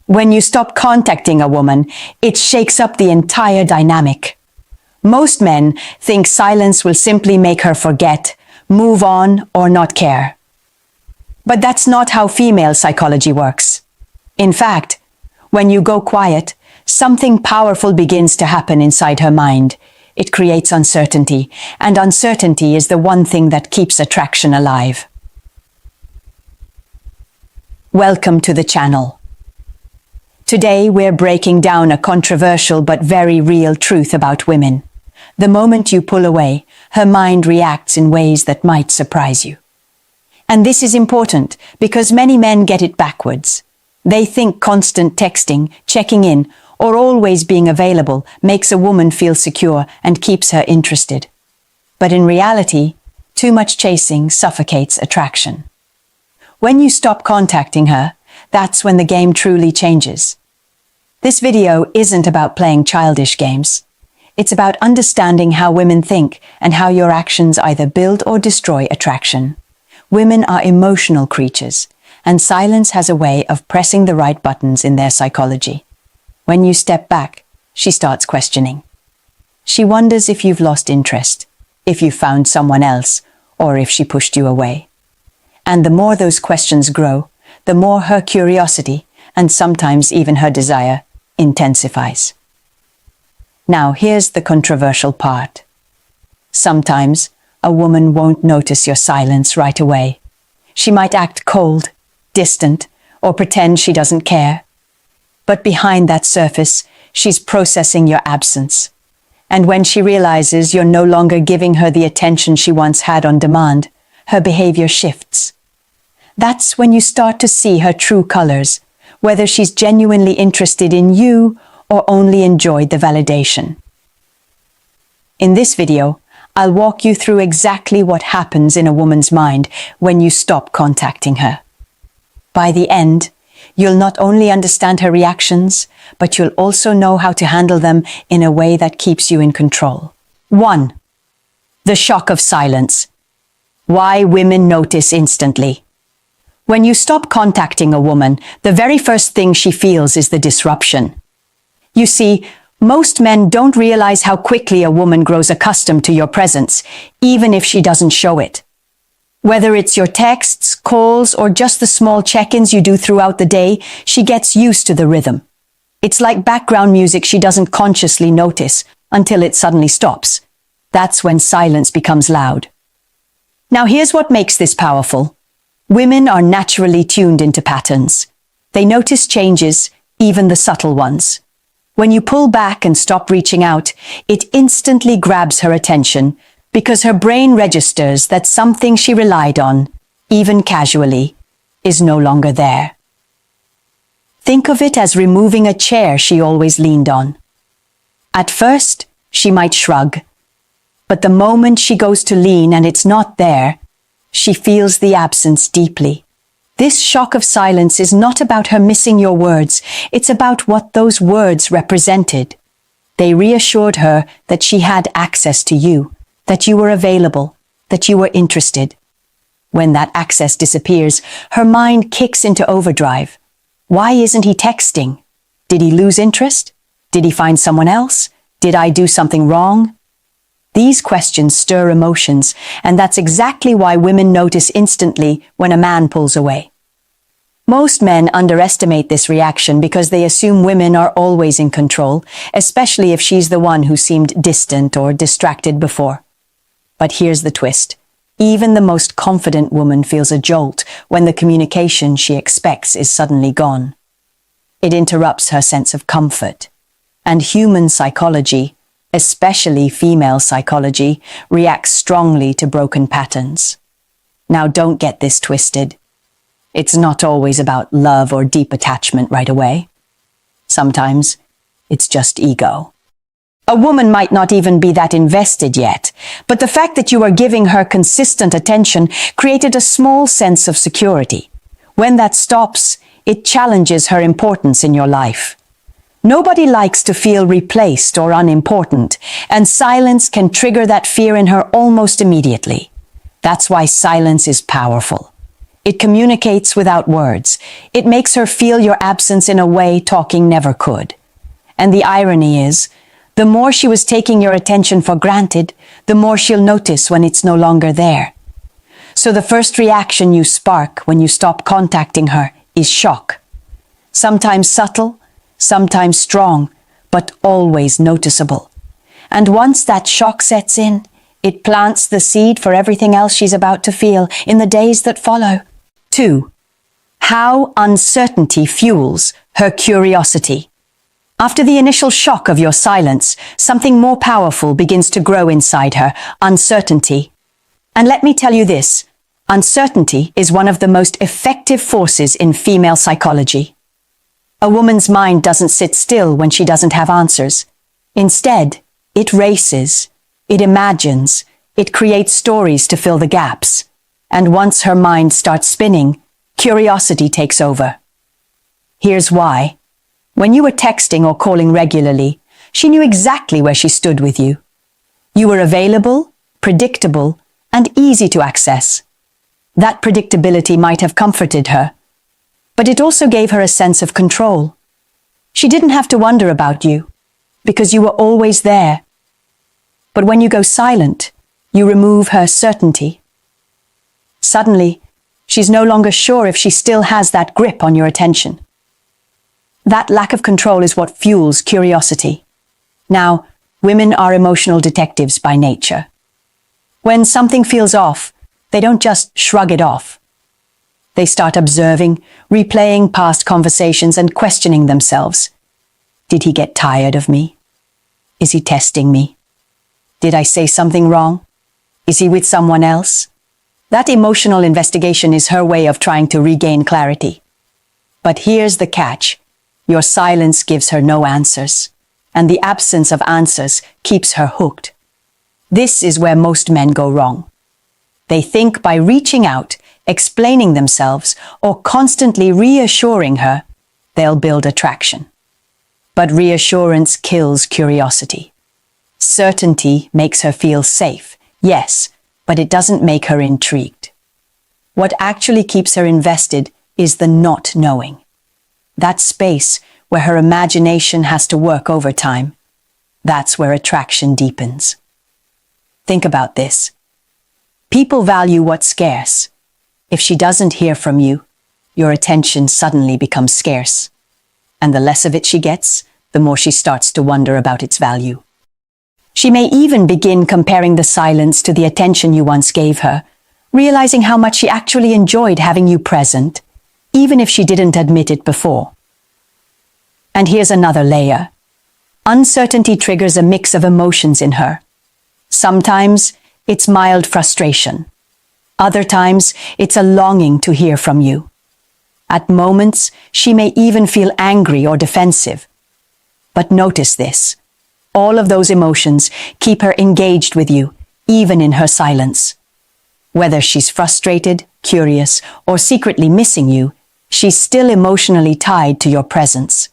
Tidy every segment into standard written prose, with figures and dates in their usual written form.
When you stop contacting a woman, it shakes up the entire dynamic. Most men think silence will simply make her forget, move on, or not care. But that's not how female psychology works. In fact, when you go quiet, something powerful begins to happen inside her mind. It creates uncertainty, and uncertainty is the one thing that keeps attraction alive. Welcome to the channel. Today we're breaking down a controversial but very real truth about women. The moment you pull away, her mind reacts in ways that might surprise you. And this is important because many men get it backwards. They think constant texting, checking in, or always being available makes a woman feel secure and keeps her interested. But in reality, too much chasing suffocates attraction. When you stop contacting her, that's when the game truly changes. This video isn't about playing childish games. It's about understanding how women think and how your actions either build or destroy attraction. Women are emotional creatures, and silence has a way of pressing the right buttons in their psychology. When you step back, she starts questioning. She wonders if you've lost interest, if you found someone else, or if she pushed you away. And the more those questions grow, the more her curiosity, and sometimes even her desire, intensifies. Now here's the controversial part. Sometimes a woman won't notice your silence right away. She might act cold, distant, or pretend she doesn't care. But behind that surface, she's processing your absence. And when she realizes you're no longer giving her the attention she once had on demand, her behavior shifts. That's when you start to see her true colors, whether she's genuinely interested in you or only enjoyed the validation. In this video, I'll walk you through exactly what happens in a woman's mind when you stop contacting her. By the end, you'll not only understand her reactions, but you'll also know how to handle them in a way that keeps you in control. 1. The shock of silence. Why women notice instantly. When you stop contacting a woman, the very first thing she feels is the disruption. You see, most men don't realize how quickly a woman grows accustomed to your presence, even if she doesn't show it. Whether it's your texts, calls, or just the small check-ins you do throughout the day, she gets used to the rhythm. It's like background music she doesn't consciously notice until it suddenly stops. That's when silence becomes loud. Now here's what makes this powerful. Women are naturally tuned into patterns. They notice changes, even the subtle ones. When you pull back and stop reaching out, it instantly grabs her attention because her brain registers that something she relied on, even casually, is no longer there. Think of it as removing a chair she always leaned on. At first, she might shrug, but the moment she goes to lean and it's not there, she feels the absence deeply. This shock of silence is not about her missing your words, it's about what those words represented. They reassured her that she had access to you, that you were available, that you were interested. When that access disappears, her mind kicks into overdrive. Why isn't he texting? Did he lose interest? Did he find someone else? Did I do something wrong? These questions stir emotions, and that's exactly why women notice instantly when a man pulls away. Most men underestimate this reaction because they assume women are always in control, especially if she's the one who seemed distant or distracted before. But here's the twist. Even the most confident woman feels a jolt when the communication she expects is suddenly gone. It interrupts her sense of comfort. And human psychology, especially female psychology, reacts strongly to broken patterns. Now don't get this twisted. It's not always about love or deep attachment right away. Sometimes it's just ego. A woman might not even be that invested yet, but the fact that you are giving her consistent attention created a small sense of security. When that stops, it challenges her importance in your life. Nobody likes to feel replaced or unimportant, and silence can trigger that fear in her almost immediately. That's why silence is powerful. It communicates without words. It makes her feel your absence in a way talking never could. And the irony is, the more she was taking your attention for granted, the more she'll notice when it's no longer there. So the first reaction you spark when you stop contacting her is shock. Sometimes subtle, sometimes strong, but always noticeable. And once that shock sets in, it plants the seed for everything else she's about to feel in the days that follow. 2. How uncertainty fuels her curiosity. After the initial shock of your silence, something more powerful begins to grow inside her, uncertainty. And let me tell you this, uncertainty is one of the most effective forces in female psychology. A woman's mind doesn't sit still when she doesn't have answers. Instead, it races, it imagines, it creates stories to fill the gaps. And once her mind starts spinning, curiosity takes over. Here's why. When you were texting or calling regularly, she knew exactly where she stood with you. You were available, predictable, and easy to access. That predictability might have comforted her, but it also gave her a sense of control. She didn't have to wonder about you, because you were always there. But when you go silent, you remove her certainty. Suddenly, she's no longer sure if she still has that grip on your attention. That lack of control is what fuels curiosity. Now, women are emotional detectives by nature. When something feels off, they don't just shrug it off. They start observing, replaying past conversations and questioning themselves. Did he get tired of me? Is he testing me? Did I say something wrong? Is he with someone else? That emotional investigation is her way of trying to regain clarity. But here's the catch. Your silence gives her no answers, and the absence of answers keeps her hooked. This is where most men go wrong. They think by reaching out, explaining themselves, or constantly reassuring her, they'll build attraction. But reassurance kills curiosity. Certainty makes her feel safe, yes, but it doesn't make her intrigued. What actually keeps her invested is the not knowing. That space where her imagination has to work overtime. That's where attraction deepens. Think about this. People value what's scarce. If she doesn't hear from you, your attention suddenly becomes scarce. And the less of it she gets, the more she starts to wonder about its value. She may even begin comparing the silence to the attention you once gave her, realizing how much she actually enjoyed having you present, even if she didn't admit it before. And here's another layer. Uncertainty triggers a mix of emotions in her. Sometimes it's mild frustration. Other times it's a longing to hear from you. At moments, she may even feel angry or defensive. But notice this. All of those emotions keep her engaged with you, even in her silence. Whether she's frustrated, curious, or secretly missing you, she's still emotionally tied to your presence.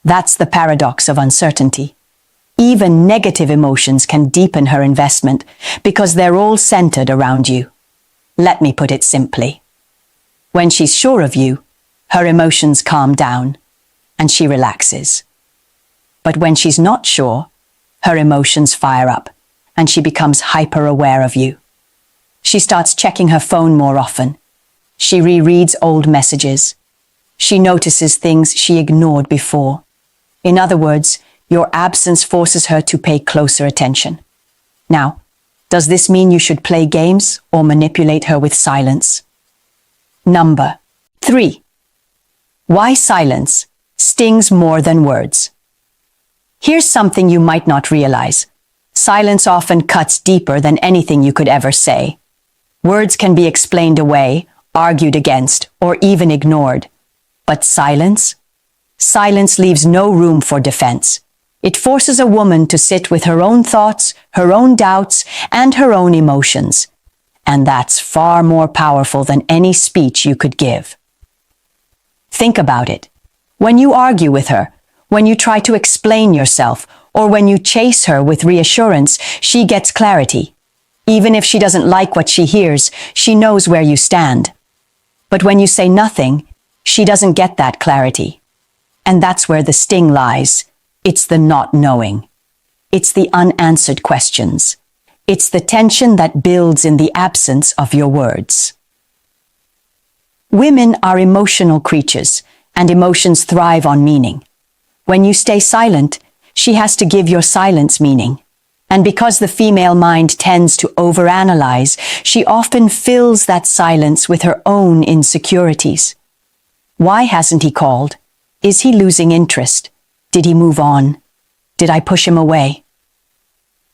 That's the paradox of uncertainty. Even negative emotions can deepen her investment because they're all centered around you. Let me put it simply. When she's sure of you, her emotions calm down and she relaxes. But when she's not sure, her emotions fire up and she becomes hyper-aware of you. She starts checking her phone more often. She rereads old messages. She notices things she ignored before. In other words, your absence forces her to pay closer attention. Now, does this mean you should play games or manipulate her with silence? Number 3. Why silence stings more than words. Here's something you might not realize. Silence often cuts deeper than anything you could ever say. Words can be explained away, argued against, or even ignored. But silence? Silence leaves no room for defense. It forces a woman to sit with her own thoughts, her own doubts, and her own emotions. And that's far more powerful than any speech you could give. Think about it. When you argue with her, when you try to explain yourself, or when you chase her with reassurance, she gets clarity. Even if she doesn't like what she hears, she knows where you stand. But when you say nothing, she doesn't get that clarity. And that's where the sting lies. It's the not knowing. It's the unanswered questions. It's the tension that builds in the absence of your words. Women are emotional creatures, and emotions thrive on meaning. When you stay silent, she has to give your silence meaning. And because the female mind tends to overanalyze, she often fills that silence with her own insecurities. Why hasn't he called? Is he losing interest? Did he move on? Did I push him away?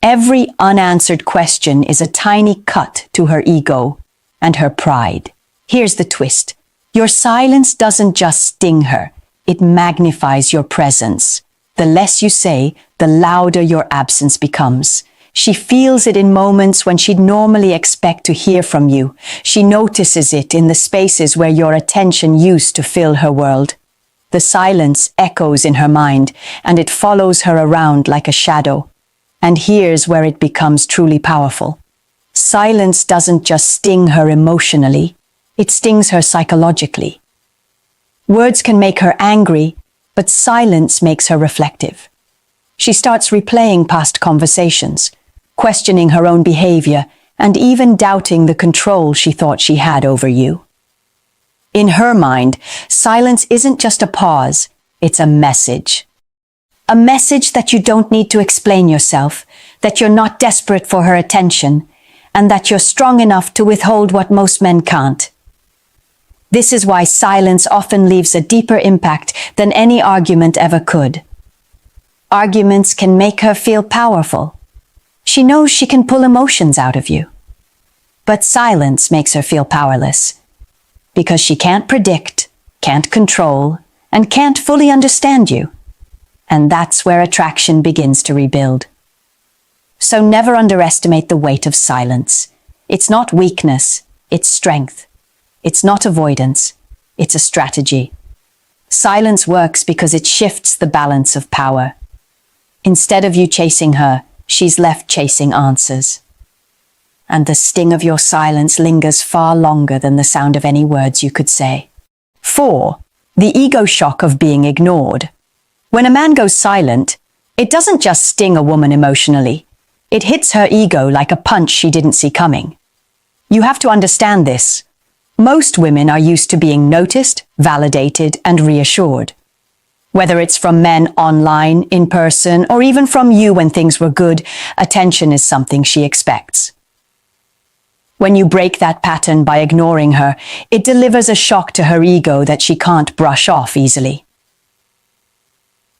Every unanswered question is a tiny cut to her ego and her pride. Here's the twist. Your silence doesn't just sting her, it magnifies your presence. The less you say, the louder your absence becomes. She feels it in moments when she'd normally expect to hear from you. She notices it in the spaces where your attention used to fill her world. The silence echoes in her mind, and it follows her around like a shadow. And here's where it becomes truly powerful. Silence doesn't just sting her emotionally, it stings her psychologically. Words can make her angry, but silence makes her reflective. She starts replaying past conversations, questioning her own behavior, and even doubting the control she thought she had over you. In her mind, silence isn't just a pause, it's a message. A message that you don't need to explain yourself, that you're not desperate for her attention, and that you're strong enough to withhold what most men can't. This is why silence often leaves a deeper impact than any argument ever could. Arguments can make her feel powerful. She knows she can pull emotions out of you. But silence makes her feel powerless, because she can't predict, can't control, and can't fully understand you. And that's where attraction begins to rebuild. So never underestimate the weight of silence. It's not weakness, it's strength. It's not avoidance, it's a strategy. Silence works because it shifts the balance of power. Instead of you chasing her, she's left chasing answers. And the sting of your silence lingers far longer than the sound of any words you could say. 4. The ego shock of being ignored. When a man goes silent, it doesn't just sting a woman emotionally. It hits her ego like a punch she didn't see coming. You have to understand this. Most women are used to being noticed, validated, and reassured. Whether it's from men online, in person, or even from you when things were good, attention is something she expects. When you break that pattern by ignoring her, it delivers a shock to her ego that she can't brush off easily.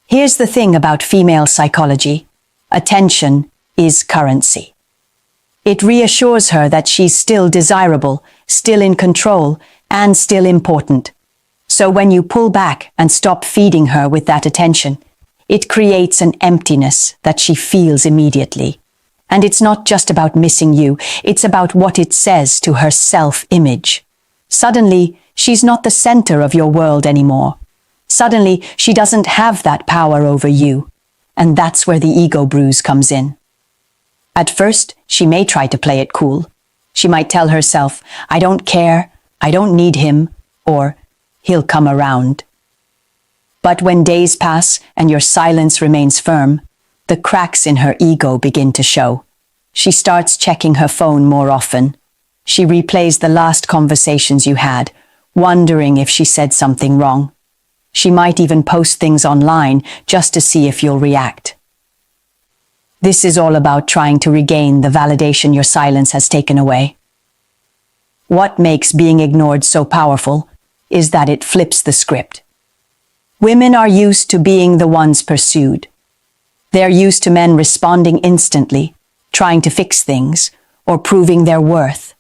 Here's the thing about female psychology. Attention is currency. It reassures her that she's still desirable, still in control, and still important. So when you pull back and stop feeding her with that attention, it creates an emptiness that she feels immediately. And it's not just about missing you, it's about what it says to her self-image. Suddenly, she's not the center of your world anymore. Suddenly, she doesn't have that power over you. And that's where the ego bruise comes in. At first, she may try to play it cool. She might tell herself, I don't care, I don't need him, or he'll come around. But when days pass and your silence remains firm, the cracks in her ego begin to show. She starts checking her phone more often. She replays the last conversations you had, wondering if she said something wrong. She might even post things online just to see if you'll react. This is all about trying to regain the validation your silence has taken away. What makes being ignored so powerful is that it flips the script. Women are used to being the ones pursued. They're used to men responding instantly, trying to fix things, or proving their worth.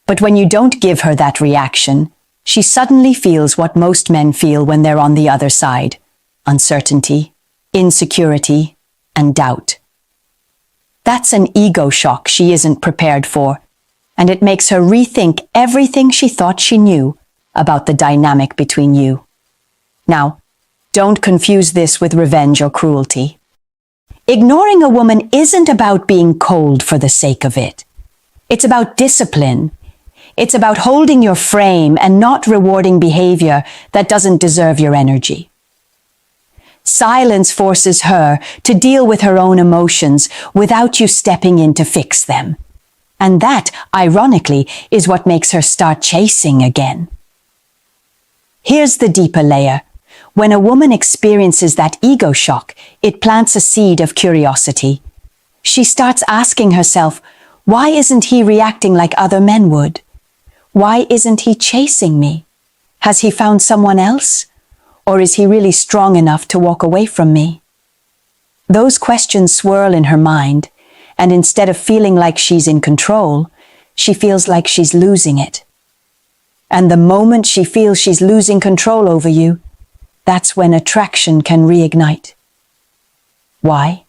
But when you don't give her that reaction, she suddenly feels what most men feel when they're on the other side: uncertainty, insecurity, and doubt. That's an ego shock she isn't prepared for, and it makes her rethink everything she thought she knew about the dynamic between you. Now, don't confuse this with revenge or cruelty. Ignoring a woman isn't about being cold for the sake of it. It's about discipline. It's about holding your frame and not rewarding behavior that doesn't deserve your energy. Silence forces her to deal with her own emotions without you stepping in to fix them. And that, ironically, is what makes her start chasing again. Here's the deeper layer. When a woman experiences that ego shock, it plants a seed of curiosity. She starts asking herself, why isn't he reacting like other men would? Why isn't he chasing me? Has he found someone else? Or is he really strong enough to walk away from me? Those questions swirl in her mind, and instead of feeling like she's in control, she feels like she's losing it. And the moment she feels she's losing control over you, that's when attraction can reignite. Why?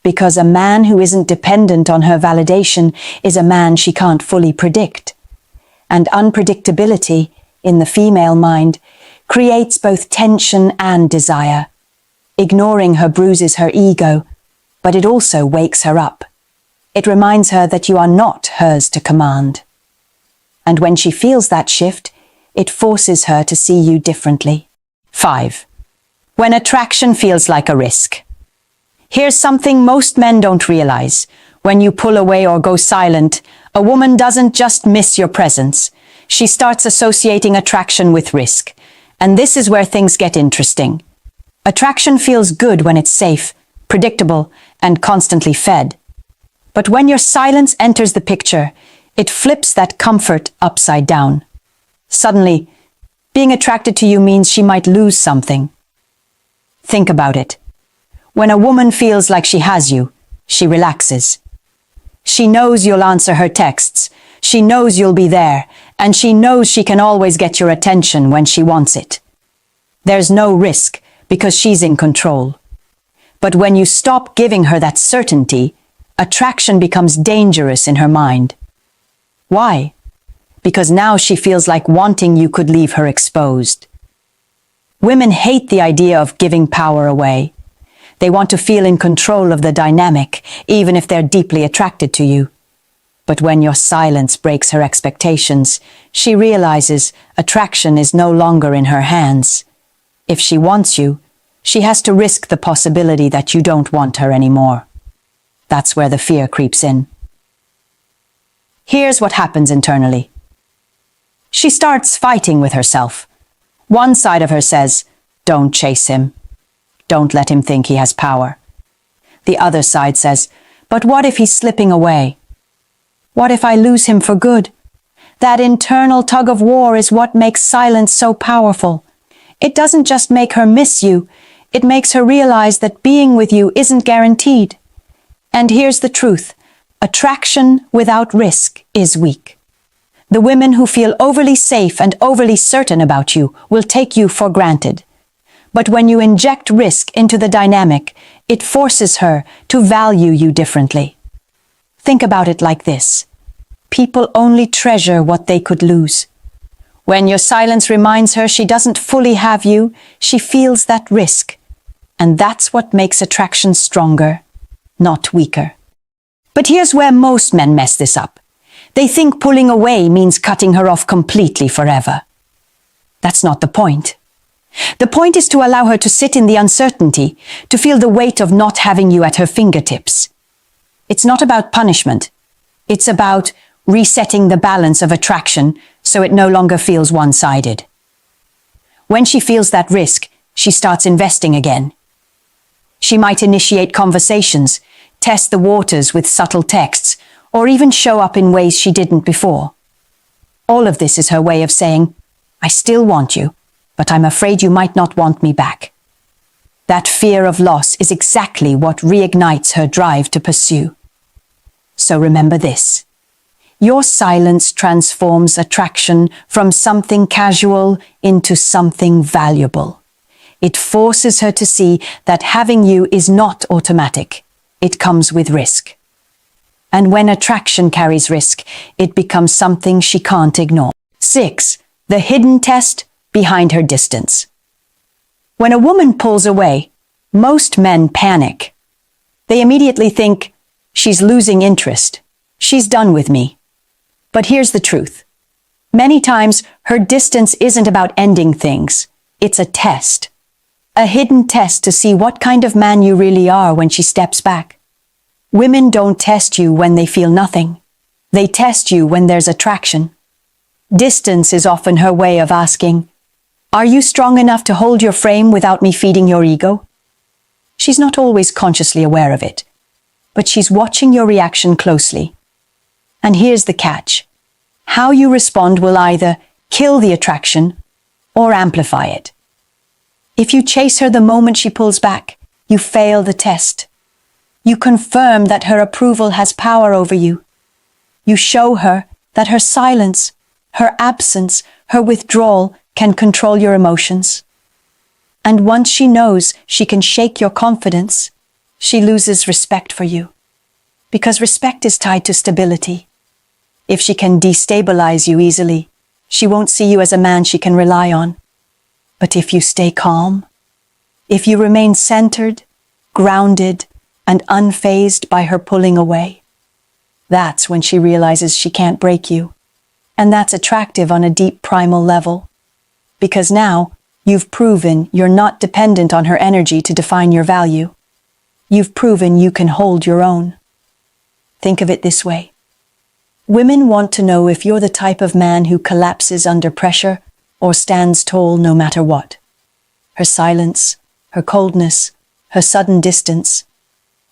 Because a man who isn't dependent on her validation is a man she can't fully predict. And unpredictability, in the female mind, creates both tension and desire. Ignoring her bruises her ego, but it also wakes her up. It reminds her that you are not hers to command. And when she feels that shift, it forces her to see you differently. 5. When attraction feels like a risk. Here's something most men don't realize. When you pull away or go silent, a woman doesn't just miss your presence. She starts associating attraction with risk. And this is where things get interesting. Attraction feels good when it's safe, predictable, and constantly fed. But when your silence enters the picture, it flips that comfort upside down. Suddenly, being attracted to you means she might lose something. Think about it. When a woman feels like she has you, she relaxes. She knows you'll answer her texts. She knows you'll be there, and she knows she can always get your attention when she wants it. There's no risk because she's in control. But when you stop giving her that certainty, attraction becomes dangerous in her mind. Why? Because now she feels like wanting you could leave her exposed. Women hate the idea of giving power away. They want to feel in control of the dynamic, even if they're deeply attracted to you. But when your silence breaks her expectations, she realizes attraction is no longer in her hands. If she wants you, she has to risk the possibility that you don't want her anymore. That's where the fear creeps in. Here's what happens internally. She starts fighting with herself. One side of her says, "Don't chase him. Don't let him think he has power." The other side says, "But what if he's slipping away? What if I lose him for good?" That internal tug of war is what makes silence so powerful. It doesn't just make her miss you, it makes her realize that being with you isn't guaranteed. And here's the truth. Attraction without risk is weak. The women who feel overly safe and overly certain about you will take you for granted. But when you inject risk into the dynamic, it forces her to value you differently. Think about it like this. People only treasure what they could lose. When your silence reminds her she doesn't fully have you, she feels that risk. And that's what makes attraction stronger, not weaker. But here's where most men mess this up. They think pulling away means cutting her off completely forever. That's not the point. The point is to allow her to sit in the uncertainty, to feel the weight of not having you at her fingertips. It's not about punishment. It's about resetting the balance of attraction so it no longer feels one-sided. When she feels that risk, she starts investing again. She might initiate conversations, test the waters with subtle texts, or even show up in ways she didn't before. All of this is her way of saying, "I still want you, but I'm afraid you might not want me back." That fear of loss is exactly what reignites her drive to pursue. So remember this. Your silence transforms attraction from something casual into something valuable. It forces her to see that having you is not automatic. It comes with risk. And when attraction carries risk, it becomes something she can't ignore. 6. The hidden test behind her distance. When a woman pulls away, most men panic. They immediately think, "She's losing interest. She's done with me." But here's the truth. Many times, her distance isn't about ending things. It's a test. A hidden test to see what kind of man you really are when she steps back. Women don't test you when they feel nothing. They test you when there's attraction. Distance is often her way of asking, "Are you strong enough to hold your frame without me feeding your ego?" She's not always consciously aware of it, but she's watching your reaction closely. And here's the catch. How you respond will either kill the attraction or amplify it. If you chase her the moment she pulls back, you fail the test. You confirm that her approval has power over you. You show her that her silence, her absence, her withdrawal can control your emotions. And once she knows she can shake your confidence, she loses respect for you. Because respect is tied to stability. If she can destabilize you easily, she won't see you as a man she can rely on. But if you stay calm, if you remain centered, grounded, and unfazed by her pulling away, that's when she realizes she can't break you. And that's attractive on a deep primal level. Because now, you've proven you're not dependent on her energy to define your value. You've proven you can hold your own. Think of it this way. Women want to know if you're the type of man who collapses under pressure or stands tall no matter what. Her silence, her coldness, her sudden distance.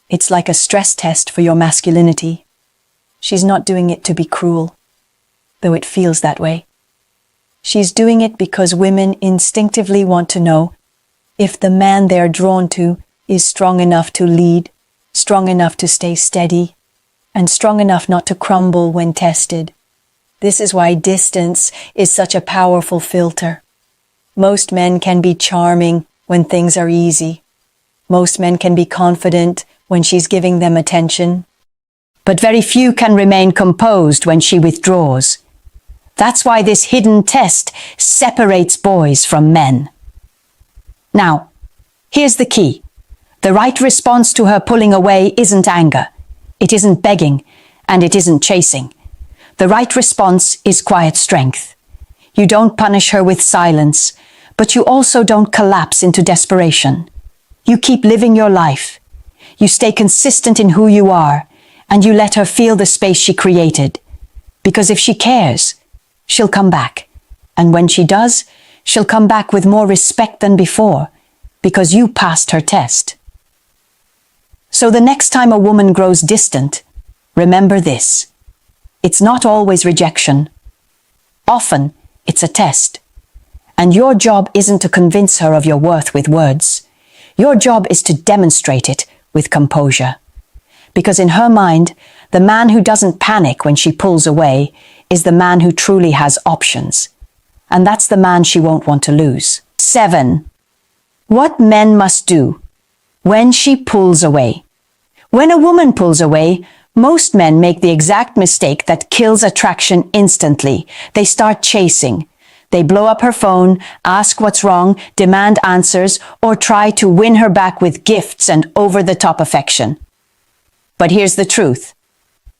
It's like a stress test for your masculinity. She's not doing it to be cruel, though it feels that way. She's doing it because women instinctively want to know if the man they're drawn to is strong enough to lead, strong enough to stay steady, and strong enough not to crumble when tested. This is why distance is such a powerful filter. Most men can be charming when things are easy. Most men can be confident when she's giving them attention. But very few can remain composed when she withdraws. That's why this hidden test separates boys from men. Now, here's the key. The right response to her pulling away isn't anger. It isn't begging, and it isn't chasing. The right response is quiet strength. You don't punish her with silence, but you also don't collapse into desperation. You keep living your life. You stay consistent in who you are, and you let her feel the space she created. Because if she cares, she'll come back. And when she does, she'll come back with more respect than before, because you passed her test. So the next time a woman grows distant, remember this. It's not always rejection. Often, it's a test. And your job isn't to convince her of your worth with words. Your job is to demonstrate it with composure. Because in her mind, the man who doesn't panic when she pulls away is the man who truly has options. And that's the man she won't want to lose. 7. What men must do when she pulls away. When a woman pulls away, most men make the exact mistake that kills attraction instantly. They start chasing. They blow up her phone, ask what's wrong, demand answers, or try to win her back with gifts and over-the-top affection. But here's the truth.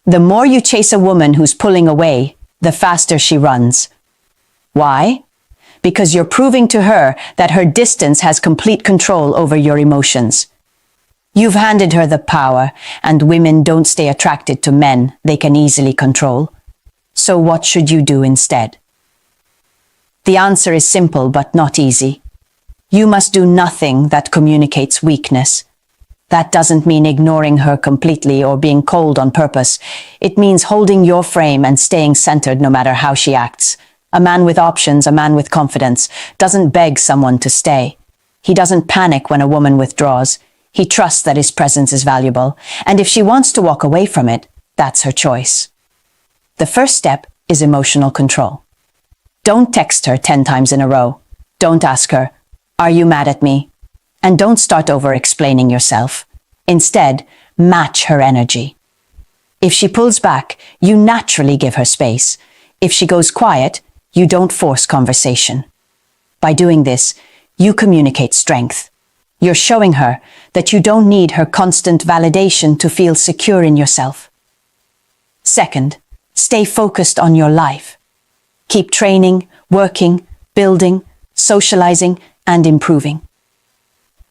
The more you chase a woman who's pulling away, the faster she runs. Why? Because you're proving to her that her distance has complete control over your emotions. You've handed her the power, and women don't stay attracted to men they can easily control. So what should you do instead? The answer is simple but not easy. You must do nothing that communicates weakness. That doesn't mean ignoring her completely or being cold on purpose. It means holding your frame and staying centered no matter how she acts. A man with options, a man with confidence, doesn't beg someone to stay. He doesn't panic when a woman withdraws. He trusts that his presence is valuable, and if she wants to walk away from it, that's her choice. The first step is emotional control. Don't text her 10 times in a row. Don't ask her, "Are you mad at me?" And don't start over-explaining yourself. Instead, match her energy. If she pulls back, you naturally give her space. If she goes quiet, you don't force conversation. By doing this, you communicate strength. You're showing her that you don't need her constant validation to feel secure in yourself. Second, stay focused on your life. Keep training, working, building, socializing, and improving.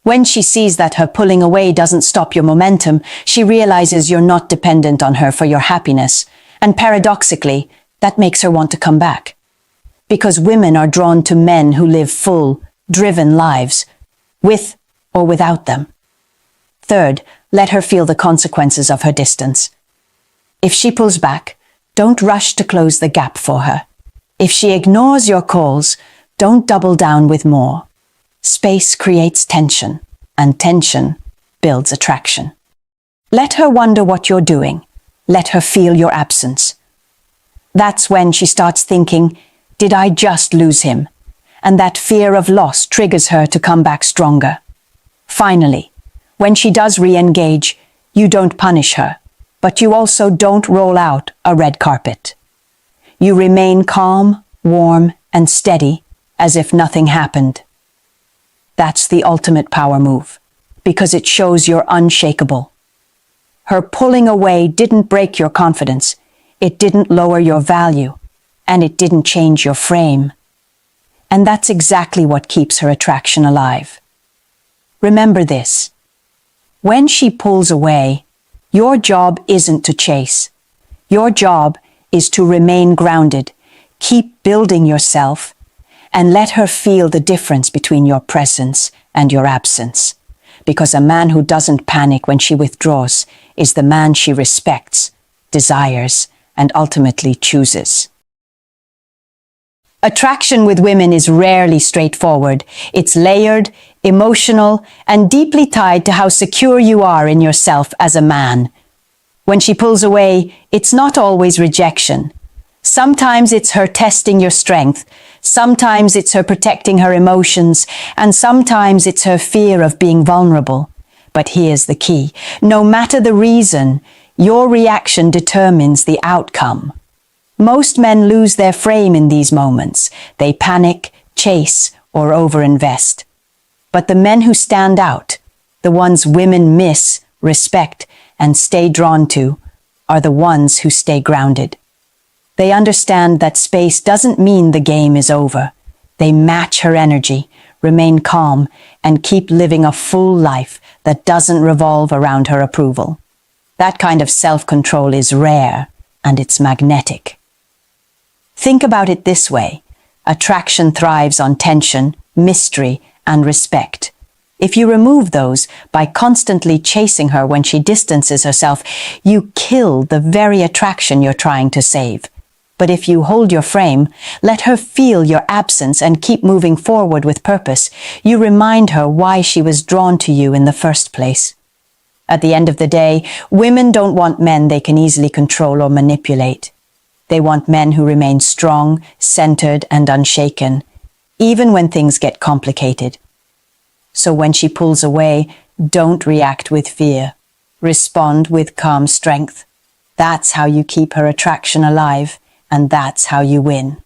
When she sees that her pulling away doesn't stop your momentum, she realizes you're not dependent on her for your happiness, and paradoxically, that makes her want to come back. Because women are drawn to men who live full, driven lives, with or without them. Third, let her feel the consequences of her distance. If she pulls back, don't rush to close the gap for her. If she ignores your calls, don't double down with more. Space creates tension, and tension builds attraction. Let her wonder what you're doing. Let her feel your absence. That's when she starts thinking, did I just lose him? And that fear of loss triggers her to come back stronger. Finally, when she does re-engage, you don't punish her, but you also don't roll out a red carpet. You remain calm, warm, and steady, as if nothing happened. That's the ultimate power move, because it shows you're unshakable. Her pulling away didn't break your confidence, it didn't lower your value, and it didn't change your frame. And that's exactly what keeps her attraction alive. Remember this. When she pulls away, your job isn't to chase. Your job is to remain grounded, keep building yourself, and let her feel the difference between your presence and your absence. Because a man who doesn't panic when she withdraws is the man she respects, desires, and ultimately chooses. Attraction with women is rarely straightforward. It's layered, emotional, and deeply tied to how secure you are in yourself as a man. When she pulls away, it's not always rejection. Sometimes it's her testing your strength, sometimes it's her protecting her emotions, and sometimes it's her fear of being vulnerable. But here's the key. No matter the reason, your reaction determines the outcome. Most men lose their frame in these moments. They panic, chase, or overinvest. But the men who stand out, the ones women miss, respect, and stay drawn to, are the ones who stay grounded. They understand that space doesn't mean the game is over. They match her energy, remain calm, and keep living a full life that doesn't revolve around her approval. That kind of self-control is rare, and it's magnetic. Think about it this way. Attraction thrives on tension, mystery, and respect. If you remove those by constantly chasing her when she distances herself, you kill the very attraction you're trying to save. But if you hold your frame, let her feel your absence and keep moving forward with purpose, you remind her why she was drawn to you in the first place. At the end of the day, women don't want men they can easily control or manipulate. They want men who remain strong, centered, and unshaken, even when things get complicated. So when she pulls away, don't react with fear. Respond with calm strength. That's how you keep her attraction alive, and that's how you win.